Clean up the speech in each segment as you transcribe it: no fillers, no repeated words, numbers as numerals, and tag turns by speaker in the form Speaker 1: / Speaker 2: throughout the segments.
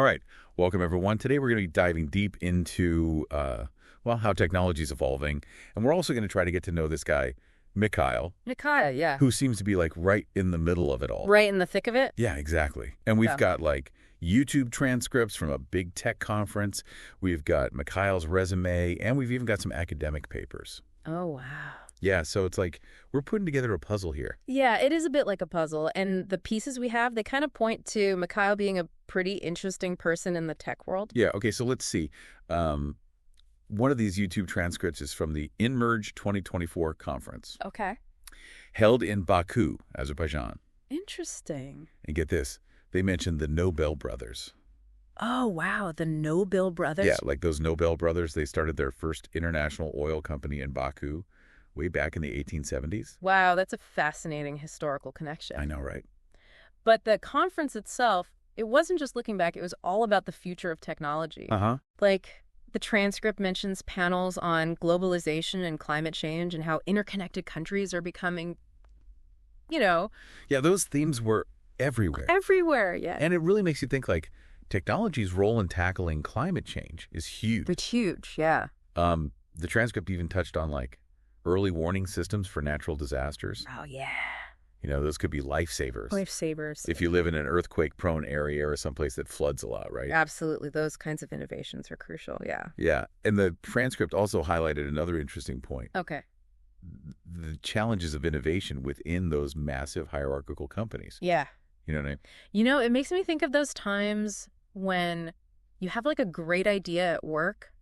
Speaker 1: All right. Welcome, everyone. Today we're going to be diving deep into, how technology is evolving. And we're also going to try to get to know this guy, Mikhail,
Speaker 2: Yeah.
Speaker 1: who seems to be like right in the middle of it all.
Speaker 2: Right in the thick of it?
Speaker 1: Yeah, exactly. And we've
Speaker 2: Yeah.
Speaker 1: got like YouTube transcripts from a big tech conference. We've got Mikhail's resume, and we've even got some academic papers.
Speaker 2: Oh, wow.
Speaker 1: Yeah, so it's like we're putting together a puzzle here.
Speaker 2: Yeah, it is a bit like a puzzle. And the pieces we have, they kind of point to Mikhail being a pretty interesting person in the tech world.
Speaker 1: Yeah, okay, so let's see. One of these YouTube transcripts is from the InMerge 2024 conference,
Speaker 2: Okay.
Speaker 1: held in Baku, Azerbaijan.
Speaker 2: Interesting.
Speaker 1: And get this, they mentioned the Nobel brothers.
Speaker 2: Oh, wow. The Nobel brothers?
Speaker 1: Yeah, like those Nobel brothers, they started their first international oil company in Baku way back in the 1870s.
Speaker 2: Wow, that's a fascinating historical connection.
Speaker 1: I know, right?
Speaker 2: But the conference itself, it wasn't just looking back. It was all about the future of technology.
Speaker 1: Uh-huh.
Speaker 2: Like, the transcript mentions panels on globalization and climate change and how interconnected countries are becoming,
Speaker 1: Yeah, those themes were everywhere.
Speaker 2: everywhere. Yeah.
Speaker 1: And it really makes you think like technology's role in tackling climate change is huge.
Speaker 2: It's huge, yeah.
Speaker 1: The transcript even touched on like early warning systems for natural disasters.
Speaker 2: Oh, yeah.
Speaker 1: Those could be lifesavers.
Speaker 2: Lifesavers.
Speaker 1: If you live in an earthquake-prone area or someplace that floods a lot, right?
Speaker 2: Absolutely. Those kinds of innovations are crucial, yeah.
Speaker 1: Yeah. And the transcript also highlighted another interesting point.
Speaker 2: Okay.
Speaker 1: The challenges of innovation within those massive hierarchical companies.
Speaker 2: Yeah.
Speaker 1: You know what I mean?
Speaker 2: It makes me think of those times when you have like a great idea at work,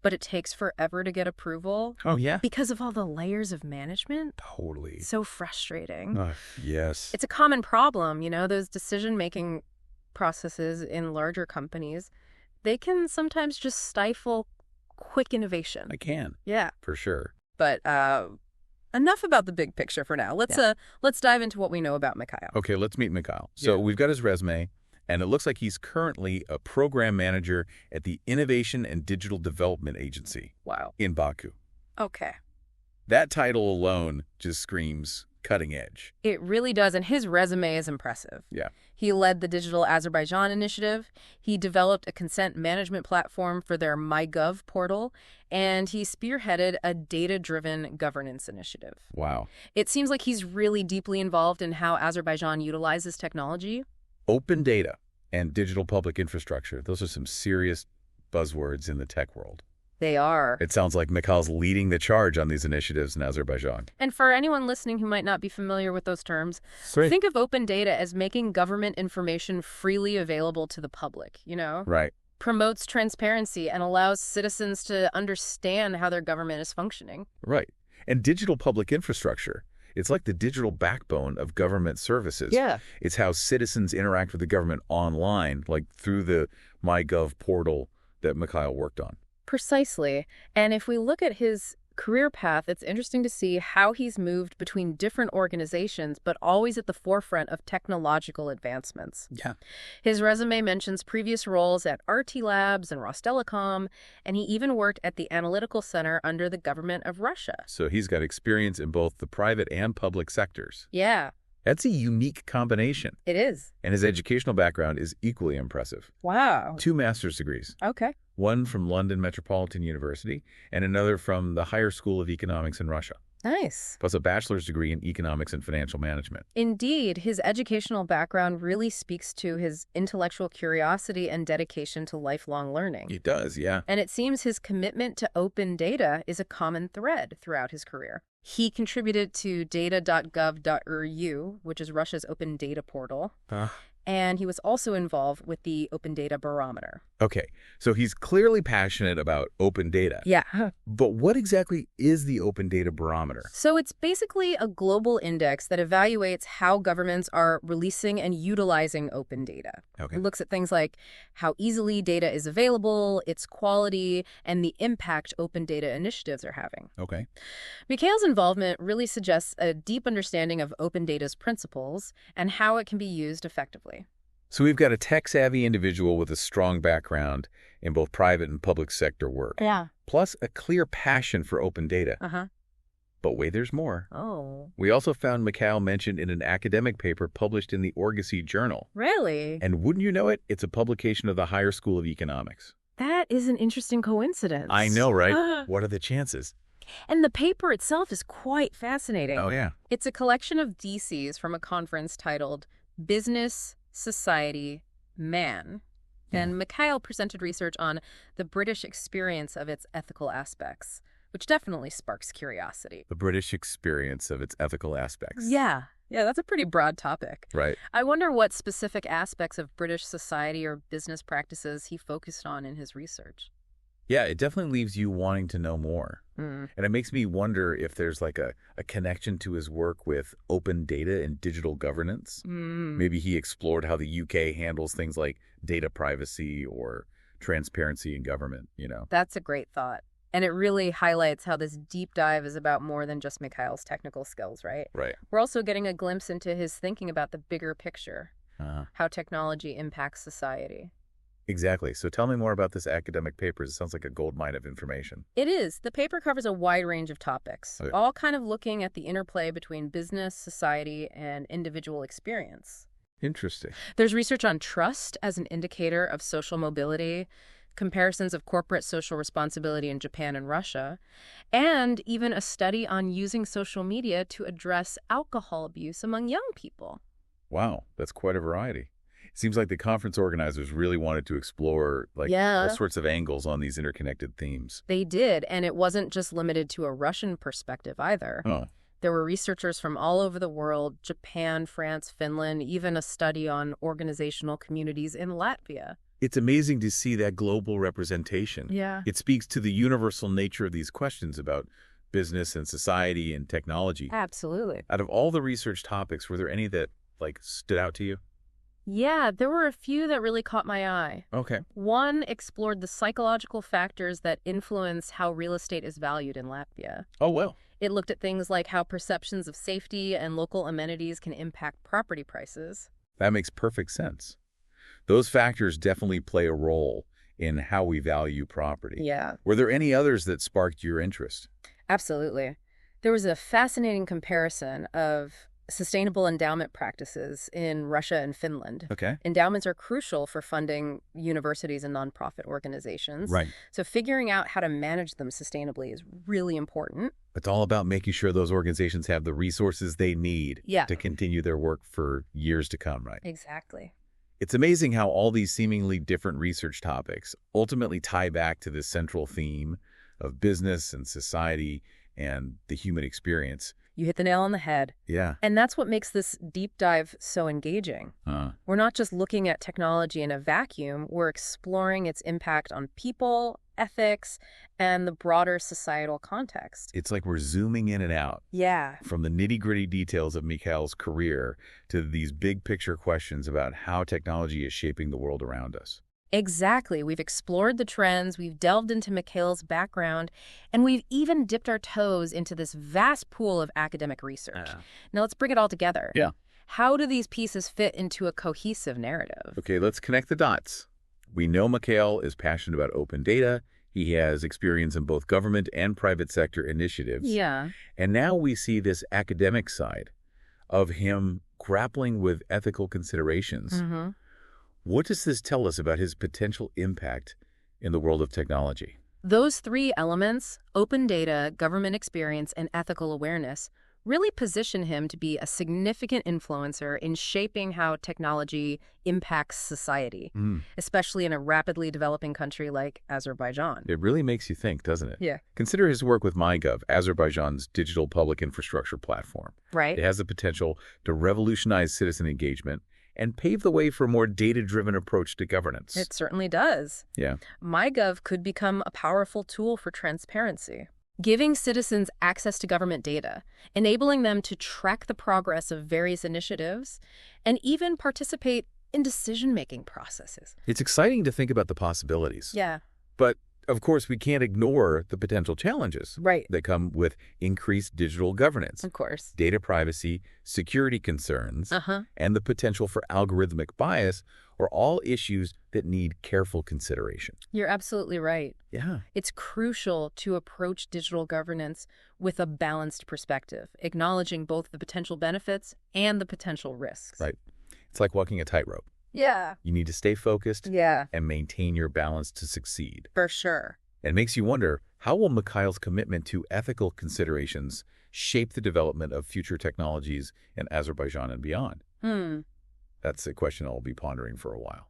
Speaker 2: but it takes forever to get approval
Speaker 1: Oh, yeah?
Speaker 2: because of all the layers of management.
Speaker 1: Totally.
Speaker 2: So frustrating.
Speaker 1: Yes.
Speaker 2: It's a common problem, those decision-making processes in larger companies. They can sometimes just stifle quick innovation.
Speaker 1: I can.
Speaker 2: Yeah.
Speaker 1: For sure.
Speaker 2: But enough about the big picture for now. Let's dive into what we know about Mikhail.
Speaker 1: Okay, let's meet Mikhail. So we've got his resume, and it looks like he's currently a program manager at the Innovation and Digital Development Agency
Speaker 2: Wow.
Speaker 1: in Baku.
Speaker 2: Okay.
Speaker 1: That title alone just screams cutting edge.
Speaker 2: It really does, and his resume is impressive.
Speaker 1: Yeah.
Speaker 2: He led the Digital Azerbaijan initiative, he developed a consent management platform for their MyGov portal, and he spearheaded a data-driven governance initiative.
Speaker 1: Wow.
Speaker 2: It seems like he's really deeply involved in how Azerbaijan utilizes technology.
Speaker 1: Open data and digital public infrastructure, those are some serious buzzwords in the tech world.
Speaker 2: They are.
Speaker 1: It sounds like Mikhail's leading the charge on these initiatives in Azerbaijan.
Speaker 2: And for anyone listening who might not be familiar with those terms, think of open data as making government information freely available to the public,
Speaker 1: Right.
Speaker 2: Promotes transparency and allows citizens to understand how their government is functioning.
Speaker 1: Right. And digital public infrastructure, it's like the digital backbone of government services.
Speaker 2: Yeah.
Speaker 1: It's how citizens interact with the government online, like through the MyGov portal that Mikhail worked on.
Speaker 2: Precisely. And if we look at his career path, it's interesting to see how he's moved between different organizations, but always at the forefront of technological advancements.
Speaker 1: Yeah.
Speaker 2: His resume mentions previous roles at RT Labs and Rostelecom, and he even worked at the Analytical Center under the government of Russia.
Speaker 1: So he's got experience in both the private and public sectors.
Speaker 2: Yeah,
Speaker 1: That's a unique combination.
Speaker 2: it is.
Speaker 1: And his educational background is equally impressive.
Speaker 2: Wow.
Speaker 1: 2 master's degrees,
Speaker 2: Okay.
Speaker 1: one from London Metropolitan University and another from the Higher School of Economics in Russia,
Speaker 2: Nice.
Speaker 1: plus a bachelor's degree in economics and financial management.
Speaker 2: Indeed, his educational background really speaks to his intellectual curiosity and dedication to lifelong learning.
Speaker 1: It does, yeah.
Speaker 2: And it seems his commitment to open data is a common thread throughout his career. He contributed to data.gov.ru, which is Russia's open data portal, and he was also involved with the Open Data Barometer.
Speaker 1: Okay, so he's clearly passionate about open data.
Speaker 2: Yeah.
Speaker 1: But what exactly is the Open Data Barometer?
Speaker 2: So it's basically a global index that evaluates how governments are releasing and utilizing open data.
Speaker 1: Okay.
Speaker 2: It looks at things like how easily data is available, its quality, and the impact open data initiatives are having.
Speaker 1: Okay.
Speaker 2: Mikhail's involvement really suggests a deep understanding of open data's principles and how it can be used effectively.
Speaker 1: So we've got a tech-savvy individual with a strong background in both private and public sector work,
Speaker 2: Yeah.
Speaker 1: plus a clear passion for open data.
Speaker 2: Uh-huh.
Speaker 1: But wait, there's more.
Speaker 2: Oh.
Speaker 1: We also found Mikhail mentioned in an academic paper published in the Orgazzi Journal.
Speaker 2: Really?
Speaker 1: And wouldn't you know it, it's a publication of the Higher School of Economics.
Speaker 2: That is an interesting coincidence.
Speaker 1: I know, right? What are the chances?
Speaker 2: And the paper itself is quite fascinating.
Speaker 1: Oh, yeah.
Speaker 2: It's a collection of theses from a conference titled Business, Society, Man. And Mikhail presented research on the British experience of its ethical aspects, which definitely sparks curiosity.
Speaker 1: The British experience of its ethical aspects.
Speaker 2: Yeah, that's a pretty broad topic.
Speaker 1: Right.
Speaker 2: I wonder what specific aspects of British society or business practices he focused on in his research.
Speaker 1: Yeah, it definitely leaves you wanting to know more. And it makes me wonder if there's like a connection to his work with open data and digital governance. Maybe he explored how the UK handles things like data privacy or transparency in government, you know?
Speaker 2: That's a great thought. And it really highlights how this deep dive is about more than just Mikhail's technical skills, right?
Speaker 1: Right.
Speaker 2: We're also getting a glimpse into his thinking about the bigger picture, how technology impacts society.
Speaker 1: Exactly. So tell me more about this academic paper. It sounds like a goldmine of information.
Speaker 2: It is. The paper covers a wide range of topics, all kind of looking at the interplay between business, society, and individual experience.
Speaker 1: Interesting.
Speaker 2: There's research on trust as an indicator of social mobility, comparisons of corporate social responsibility in Japan and Russia, and even a study on using social media to address alcohol abuse among young people.
Speaker 1: Wow, that's quite a variety. It seems like the conference organizers really wanted to explore all sorts of angles on these interconnected themes.
Speaker 2: They did, and it wasn't just limited to a Russian perspective either.
Speaker 1: Oh.
Speaker 2: There were researchers from all over the world, Japan, France, Finland, even a study on organizational communities in Latvia.
Speaker 1: It's amazing to see that global representation.
Speaker 2: Yeah.
Speaker 1: It speaks to the universal nature of these questions about business and society and technology.
Speaker 2: Absolutely.
Speaker 1: Out of all the research topics, were there any that stood out to you?
Speaker 2: Yeah, there were a few that really caught my eye.
Speaker 1: Okay.
Speaker 2: One explored the psychological factors that influence how real estate is valued in Latvia.
Speaker 1: Oh, well.
Speaker 2: It looked at things like how perceptions of safety and local amenities can impact property prices.
Speaker 1: That makes perfect sense. Those factors definitely play a role in how we value property.
Speaker 2: Yeah.
Speaker 1: Were there any others that sparked your interest?
Speaker 2: Absolutely. There was a fascinating comparison of sustainable endowment practices in Russia and Finland.
Speaker 1: Okay.
Speaker 2: Endowments are crucial for funding universities and nonprofit organizations.
Speaker 1: Right.
Speaker 2: So figuring out how to manage them sustainably is really important.
Speaker 1: It's all about making sure those organizations have the resources they need to continue their work for years to come, right?
Speaker 2: Exactly.
Speaker 1: It's amazing how all these seemingly different research topics ultimately tie back to this central theme of business and society and the human experience.
Speaker 2: You hit the nail on the head.
Speaker 1: Yeah.
Speaker 2: And that's what makes this deep dive so engaging. We're not just looking at technology in a vacuum, we're exploring its impact on people, ethics, and the broader societal context.
Speaker 1: It's like we're zooming in and out.
Speaker 2: Yeah.
Speaker 1: From the nitty-gritty details of Mikhail's career to these big picture questions about how technology is shaping the world around us.
Speaker 2: Exactly. We've explored the trends, we've delved into Mikhail's background, and we've even dipped our toes into this vast pool of academic research. Now let's bring it all together.
Speaker 1: Yeah.
Speaker 2: How do these pieces fit into a cohesive narrative?
Speaker 1: Okay, let's connect the dots. We know Mikhail is passionate about open data. He has experience in both government and private sector initiatives.
Speaker 2: Yeah.
Speaker 1: And now we see this academic side of him grappling with ethical considerations. What does this tell us about his potential impact in the world of technology?
Speaker 2: Those three elements, open data, government experience, and ethical awareness, really position him to be a significant influencer in shaping how technology impacts society, especially in a rapidly developing country like Azerbaijan.
Speaker 1: It really makes you think, doesn't it?
Speaker 2: Yeah.
Speaker 1: Consider his work with MyGov, Azerbaijan's digital public infrastructure platform.
Speaker 2: Right.
Speaker 1: It has the potential to revolutionize citizen engagement and pave the way for a more data-driven approach to governance.
Speaker 2: It certainly does.
Speaker 1: Yeah.
Speaker 2: MyGov could become a powerful tool for transparency, giving citizens access to government data, enabling them to track the progress of various initiatives, and even participate in decision-making processes.
Speaker 1: It's exciting to think about the possibilities.
Speaker 2: Yeah.
Speaker 1: But of course, we can't ignore the potential challenges
Speaker 2: Right.
Speaker 1: that come with increased digital governance.
Speaker 2: Of course.
Speaker 1: Data privacy, security concerns, and the potential for algorithmic bias are all issues that need careful consideration.
Speaker 2: You're absolutely right.
Speaker 1: Yeah.
Speaker 2: It's crucial to approach digital governance with a balanced perspective, acknowledging both the potential benefits and the potential risks.
Speaker 1: Right. It's like walking a tightrope.
Speaker 2: Yeah.
Speaker 1: You need to stay focused
Speaker 2: Yeah.
Speaker 1: and maintain your balance to succeed.
Speaker 2: For sure.
Speaker 1: It makes you wonder, how will Mikhail's commitment to ethical considerations shape the development of future technologies in Azerbaijan and beyond? That's a question I'll be pondering for a while.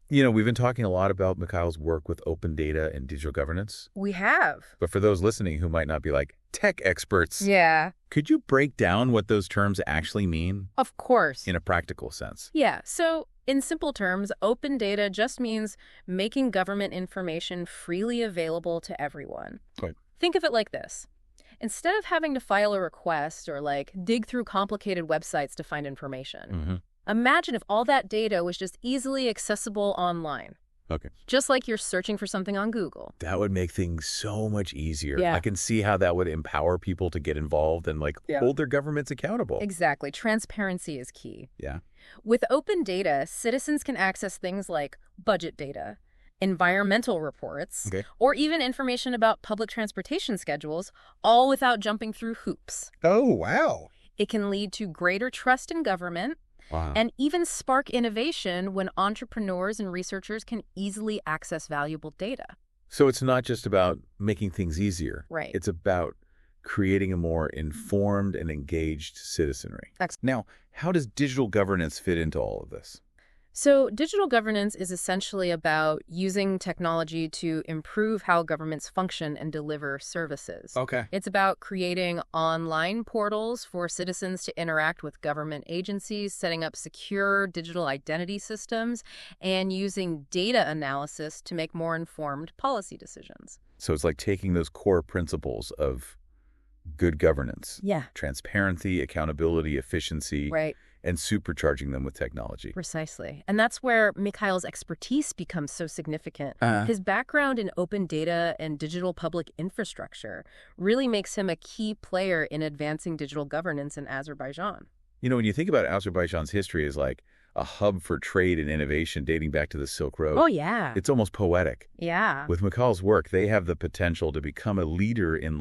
Speaker 1: You know, we've been talking a lot about Mikhail's work with open data and digital governance.
Speaker 2: We have.
Speaker 1: But for those listening who might not be like tech experts,
Speaker 2: Yeah.
Speaker 1: could you break down what those terms actually mean
Speaker 2: Of course.
Speaker 1: in a practical sense?
Speaker 2: Yeah. So in simple terms, open data just means making government information freely available to everyone.
Speaker 1: Right.
Speaker 2: Think of it like this. Instead of having to file a request or dig through complicated websites to find information, imagine if all that data was just easily accessible online.
Speaker 1: Okay.
Speaker 2: Just like you're searching for something on Google.
Speaker 1: That would make things so much easier.
Speaker 2: Yeah.
Speaker 1: I can see how that would empower people to get involved and hold their governments accountable.
Speaker 2: Exactly. Transparency is key.
Speaker 1: Yeah.
Speaker 2: With open data, citizens can access things like budget data, environmental reports, or even information about public transportation schedules, all without jumping through hoops.
Speaker 1: Oh, wow.
Speaker 2: It can lead to greater trust in government and even spark innovation when entrepreneurs and researchers can easily access valuable data.
Speaker 1: So it's not just about making things easier.
Speaker 2: Right.
Speaker 1: It's about creating a more informed and engaged citizenry. Now, how does digital governance fit into all of this?
Speaker 2: So digital governance is essentially about using technology to improve how governments function and deliver services.
Speaker 1: Okay.
Speaker 2: It's about creating online portals for citizens to interact with government agencies, setting up secure digital identity systems, and using data analysis to make more informed policy decisions.
Speaker 1: So it's like taking those core principles of good governance, transparency, accountability, efficiency, and supercharging them with technology.
Speaker 2: Precisely. And that's where Mikhail's expertise becomes so significant. His background in open data and digital public infrastructure really makes him a key player in advancing digital governance in Azerbaijan.
Speaker 1: You know, when you think about Azerbaijan's history as like a hub for trade and innovation dating back to the Silk Road.
Speaker 2: Oh, yeah.
Speaker 1: It's almost poetic.
Speaker 2: Yeah.
Speaker 1: With Mikhail's work, they have the potential to become a leader in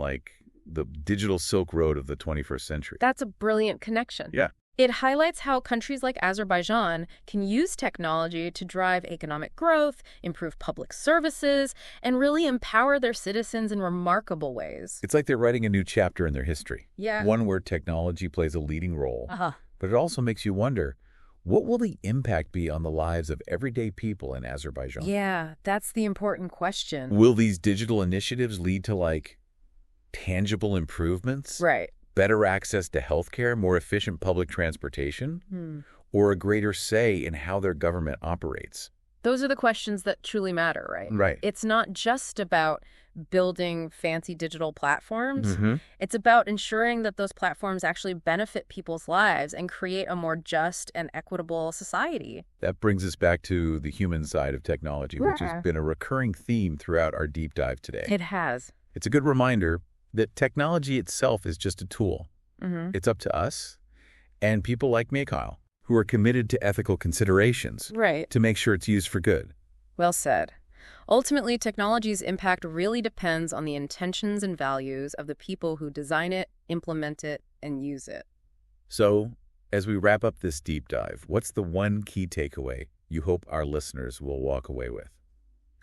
Speaker 1: the digital Silk Road of the 21st century.
Speaker 2: That's a brilliant connection.
Speaker 1: Yeah.
Speaker 2: It highlights how countries like Azerbaijan can use technology to drive economic growth, improve public services, and really empower their citizens in remarkable ways.
Speaker 1: It's like they're writing a new chapter in their history.
Speaker 2: Yeah.
Speaker 1: One where technology plays a leading role. But it also makes you wonder, what will the impact be on the lives of everyday people in Azerbaijan?
Speaker 2: Yeah, that's the important question.
Speaker 1: Will these digital initiatives lead to tangible improvements?
Speaker 2: Right.
Speaker 1: Better access to healthcare, more efficient public transportation, or a greater say in how their government operates?
Speaker 2: Those are the questions that truly matter, right?
Speaker 1: Right.
Speaker 2: It's not just about building fancy digital platforms. It's about ensuring that those platforms actually benefit people's lives and create a more just and equitable society.
Speaker 1: That brings us back to the human side of technology, which has been a recurring theme throughout our deep dive today.
Speaker 2: It has.
Speaker 1: It's a good reminder that technology itself is just a tool. It's up to us and people like Mikhail who are committed to ethical considerations to make sure it's used for good.
Speaker 2: Well said. Ultimately, technology's impact really depends on the intentions and values of the people who design it, implement it, and use it.
Speaker 1: So, as we wrap up this deep dive, what's the one key takeaway you hope our listeners will walk away with?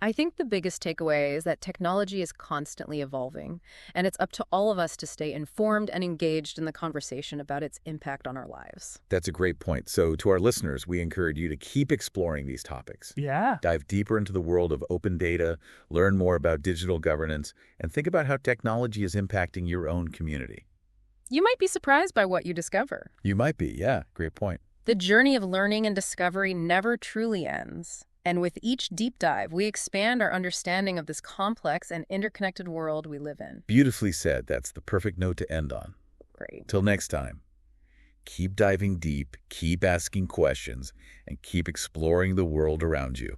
Speaker 2: I think the biggest takeaway is that technology is constantly evolving, and it's up to all of us to stay informed and engaged in the conversation about its impact on our lives.
Speaker 1: That's a great point. So to our listeners, we encourage you to keep exploring these topics.
Speaker 3: Yeah.
Speaker 1: Dive deeper into the world of open data, learn more about digital governance, and think about how technology is impacting your own community.
Speaker 2: You might be surprised by what you discover.
Speaker 1: You might be, yeah. Great point.
Speaker 2: The journey of learning and discovery never truly ends. And with each deep dive, we expand our understanding of this complex and interconnected world we live in.
Speaker 1: Beautifully said. That's the perfect note to end on.
Speaker 2: Great.
Speaker 1: Till next time, keep diving deep, keep asking questions, and keep exploring the world around you.